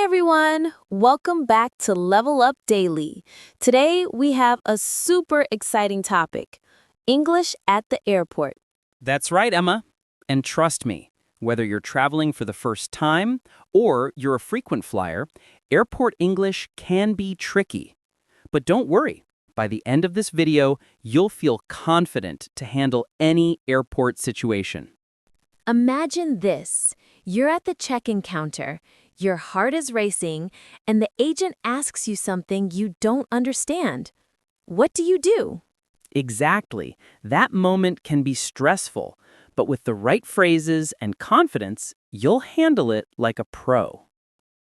Hi everyone! Welcome back to Level Up Daily. Today we have a super exciting topic, English at the airport. That's right, Emma. And trust me, whether you're traveling for the first time or you're a frequent flyer, airport English can be tricky. But don't worry, by the end of this video, you'll feel confident to handle any airport situation. Imagine this. You're at the check-in counter, your heart is racing, and the agent asks you something you don't understand. What do you do? Exactly. That moment can be stressful, but with the right phrases and confidence, you'll handle it like a pro.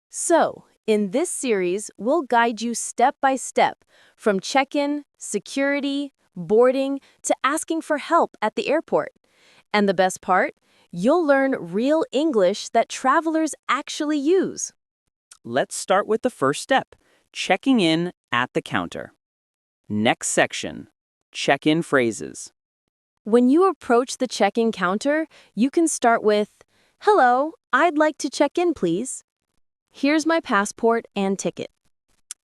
So, in this series, we'll guide you step by step, from check-in, security, boarding, to asking for help at the airport. And the best part? You'll learn real English that travelers actually use. Let's start with the first step, checking in at the counter. Next section, check-in phrases. When you approach the check-in counter, you can start with, "Hello, I'd like to check in, please. Here's my passport and ticket."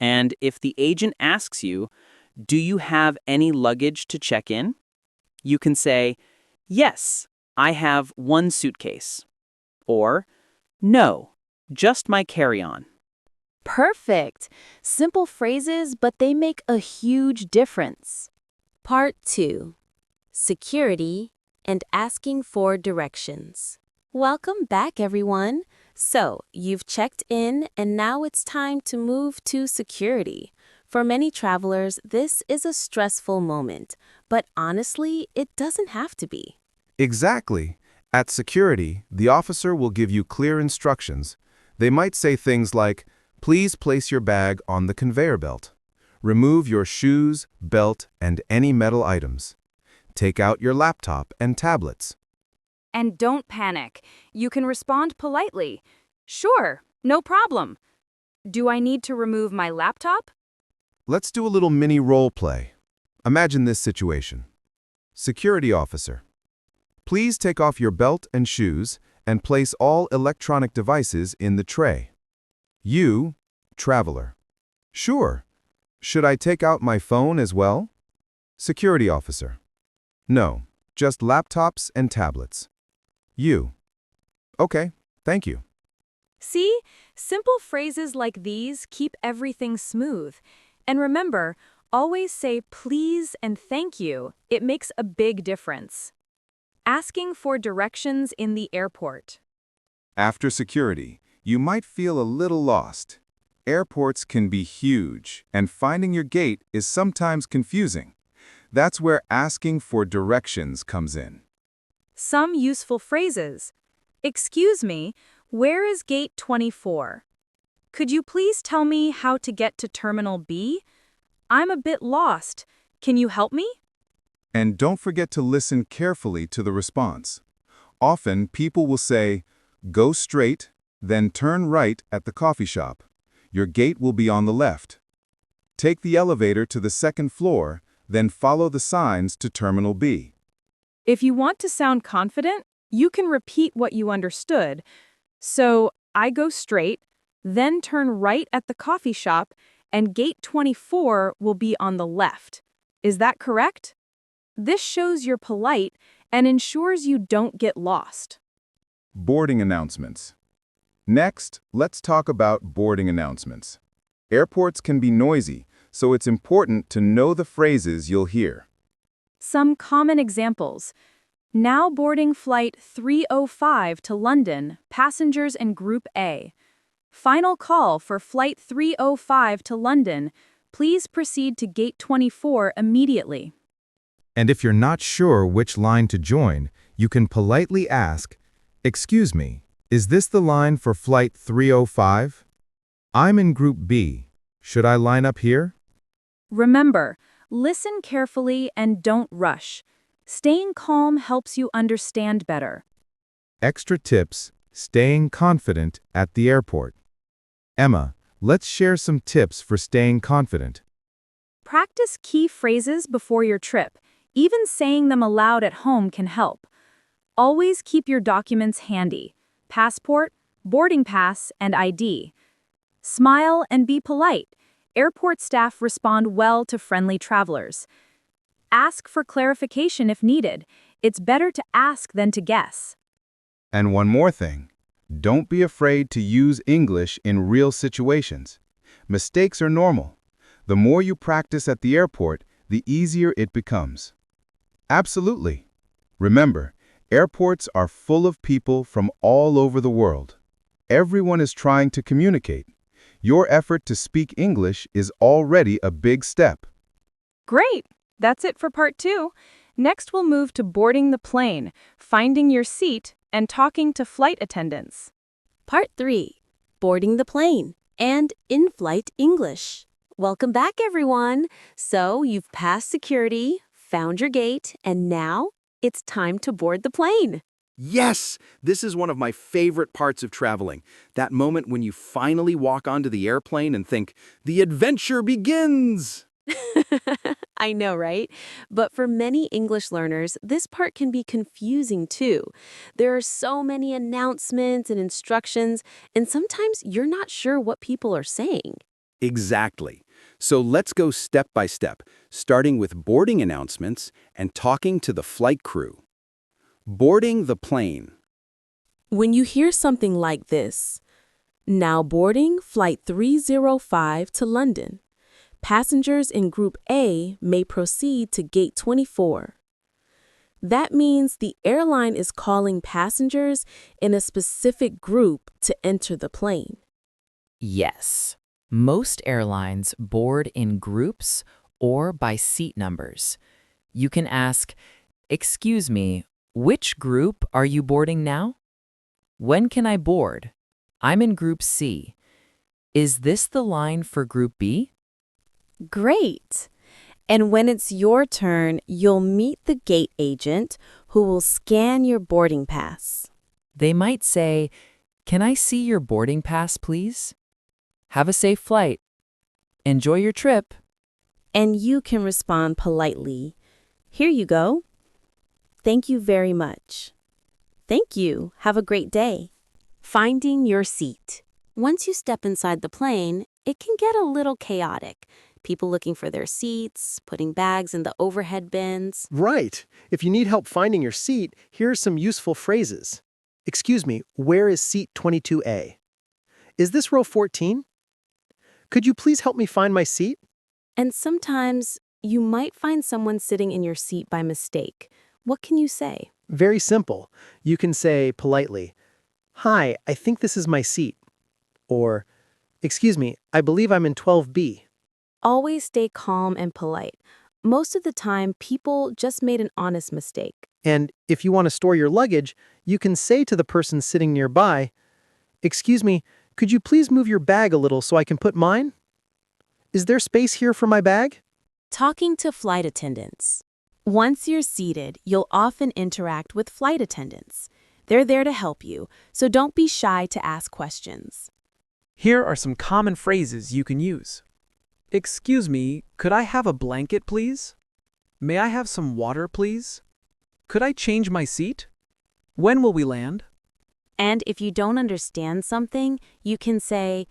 And if the agent asks you, "Do you have any luggage to check in?" you can say, "Yes, I have one suitcase." Or, "No, just my carry-on." Perfect! Simple phrases, but they make a huge difference. Part 2. Security and asking for directions. Welcome back, everyone. So, you've checked in, and now it's time to move to security. For many travelers, this is a stressful moment, but honestly, it doesn't have to be. Exactly. At security, the officer will give you clear instructions. They might say things like, "Please place your bag on the conveyor belt. Remove your shoes, belt, and any metal items. Take out your laptop and tablets." And don't panic. You can respond politely. "Sure, no problem. Do I need to remove my laptop?" Let's do a little mini role play. Imagine this situation. Security officer. Please take off your belt and shoes and place all electronic devices in the tray. You, traveler. Sure. Should I take out my phone as well? Security officer. No, just laptops and tablets. You. Okay, thank you. See? Simple phrases like these keep everything smooth. And remember, always say please and thank you. It makes a big difference. Asking for directions in the airport. After security, you might feel a little lost. Airports can be huge, and finding your gate is sometimes confusing. That's where asking for directions comes in. Some useful phrases. "Excuse me, where is gate 24? Could you please tell me how to get to Terminal B? I'm a bit lost. Can you help me?" And don't forget to listen carefully to the response. Often, people will say, "Go straight, then turn right at the coffee shop. Your gate will be on the left. Take the elevator to the second floor, then follow the signs to Terminal B." If you want to sound confident, you can repeat what you understood. So, I go straight, then turn right at the coffee shop, and gate 24 will be on the left. Is that correct? This shows you're polite and ensures you don't get lost. Boarding announcements. Next, let's talk about boarding announcements. Airports can be noisy, so it's important to know the phrases you'll hear. Some common examples. "Now boarding flight 305 to London, passengers in Group A. Final call for flight 305 to London. Please proceed to gate 24 immediately." And if you're not sure which line to join, you can politely ask, "Excuse me, is this the line for flight 305? I'm in Group B. Should I line up here?" Remember, listen carefully and don't rush. Staying calm helps you understand better. Extra tips, staying confident at the airport. Emma, let's share some tips for staying confident. Practice key phrases before your trip. Even saying them aloud at home can help. Always keep your documents handy: passport, boarding pass, and ID. Smile and be polite. Airport staff respond well to friendly travelers. Ask for clarification if needed. It's better to ask than to guess. And one more thing. Don't be afraid to use English in real situations. Mistakes are normal. The more you practice at the airport, the easier it becomes. Absolutely. Remember, airports are full of people from all over the world. Everyone is trying to communicate. Your effort to speak English is already a big step. Great! That's it for part 2. Next, we'll move to boarding the plane, finding your seat, and talking to flight attendants. Part 3. Boarding the plane and in-flight English. Welcome back, everyone. So you've passed security, found your gate, and now it's time to board the plane. Yes! This is one of my favorite parts of traveling. That moment when you finally walk onto the airplane and think, the adventure begins! I know, right? But for many English learners, this part can be confusing too. There are so many announcements and instructions, and sometimes you're not sure what people are saying. Exactly. So let's go step by step, starting with boarding announcements and talking to the flight crew. Boarding the plane. When you hear something like this, now boarding Flight 305 to London. Passengers in Group A may proceed to Gate 24. That means the airline is calling passengers in a specific group to enter the plane. Yes. Most airlines board in groups or by seat numbers. You can ask, "Excuse me, which group are you boarding now? When can I board? I'm in Group C. Is this the line for Group B?" Great! And when it's your turn, you'll meet the gate agent who will scan your boarding pass. They might say, "Can I see your boarding pass, please? Have a safe flight. Enjoy your trip." And you can respond politely. Here you go. Thank you very much. Thank you. Have a great day. Finding your seat. Once you step inside the plane, it can get a little chaotic. People looking for their seats, putting bags in the overhead bins. Right. If you need help finding your seat, here are some useful phrases. Excuse me, where is seat 22A? Is this row 14? Could you please help me find my seat? And sometimes you might find someone sitting in your seat by mistake. What can you say? Very simple. You can say politely, "Hi, I think this is my seat." Or, "Excuse me, I believe I'm in 12B. Always stay calm and polite. Most of the time, people just made an honest mistake. And if you want to store your luggage, you can say to the person sitting nearby, "Excuse me, could you please move your bag a little so I can put mine? Is there space here for my bag?" Talking to flight attendants. Once you're seated, you'll often interact with flight attendants. They're there to help you, so don't be shy to ask questions. Here are some common phrases you can use. "Excuse me, could I have a blanket, please? May I have some water, please? Could I change my seat? When will we land?" And if you don't understand something, you can say,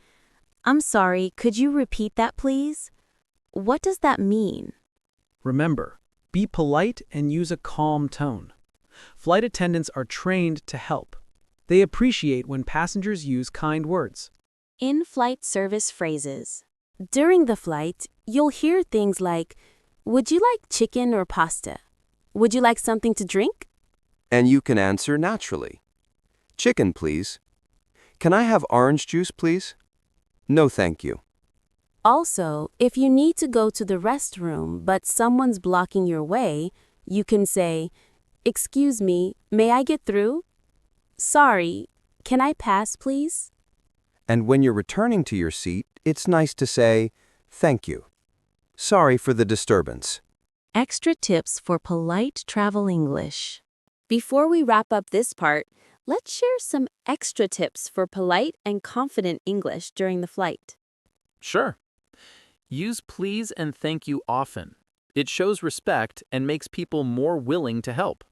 "I'm sorry, could you repeat that, please?" What does that mean? Remember, be polite and use a calm tone. Flight attendants are trained to help. They appreciate when passengers use kind words. In-flight service phrases. During the flight, you'll hear things like, "Would you like chicken or pasta? Would you like something to drink?" And you can answer naturally. "Chicken, please. Can I have orange juice, please? No, thank you." Also, if you need to go to the restroom but someone's blocking your way, you can say, "Excuse me, may I get through? Sorry, can I pass, please?" And when you're returning to your seat, it's nice to say, "Thank you. Sorry for the disturbance." Extra tips for polite travel English. Before we wrap up this part, let's share some extra tips for polite and confident English during the flight. Sure. Use please and thank you often. It shows respect and makes people more willing to help.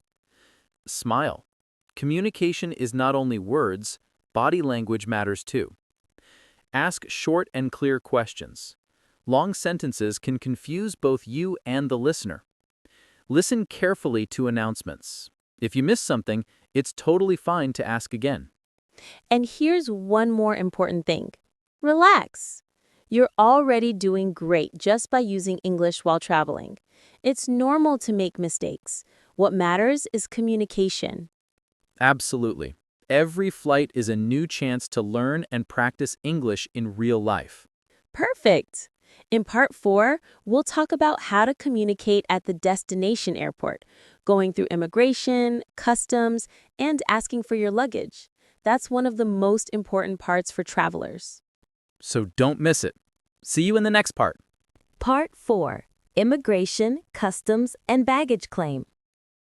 Smile. Communication is not only words, body language matters too. Ask short and clear questions. Long sentences can confuse both you and the listener. Listen carefully to announcements. If you miss something, it's totally fine to ask again. And here's one more important thing. Relax. You're already doing great just by using English while traveling. It's normal to make mistakes. What matters is communication. Absolutely. Every flight is a new chance to learn and practice English in real life. Perfect. In part 4, we'll talk about how to communicate at the destination airport, going through immigration, customs, and asking for your luggage. That's one of the most important parts for travelers. So don't miss it. See you in the next part. Part 4, Immigration, Customs, and Baggage Claim.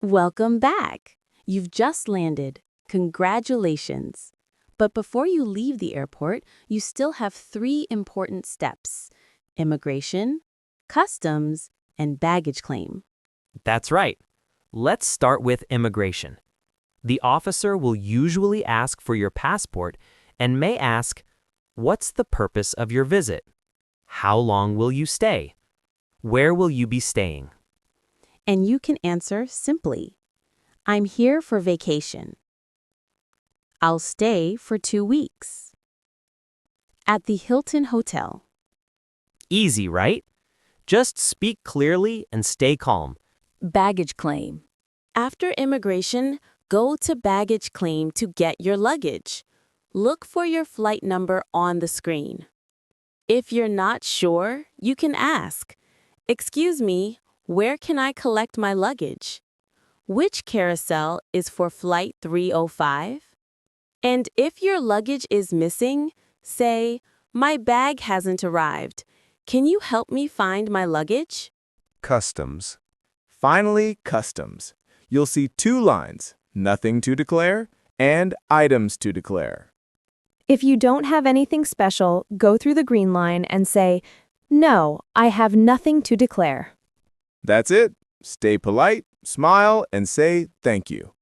Welcome back. You've just landed. Congratulations. But before you leave the airport, you still have 3 important steps: immigration, customs, and baggage claim. That's right. Let's start with immigration. The officer will usually ask for your passport and may ask, "What's the purpose of your visit? How long will you stay? Where will you be staying?" And you can answer simply, "I'm here for vacation." "I'll stay for 2 weeks." "At the Hilton Hotel." Easy, right? Just speak clearly and stay calm. Baggage claim. After immigration, go to baggage claim to get your luggage. Look for your flight number on the screen. If you're not sure, you can ask, "Excuse me, where can I collect my luggage? Which carousel is for flight 305? And if your luggage is missing, say, "My bag hasn't arrived. Can you help me find my luggage?" Customs. Finally, customs. You'll see 2 lines, nothing to declare and items to declare. If you don't have anything special, go through the green line and say, "No, I have nothing to declare." That's it. Stay polite, smile, and say thank you.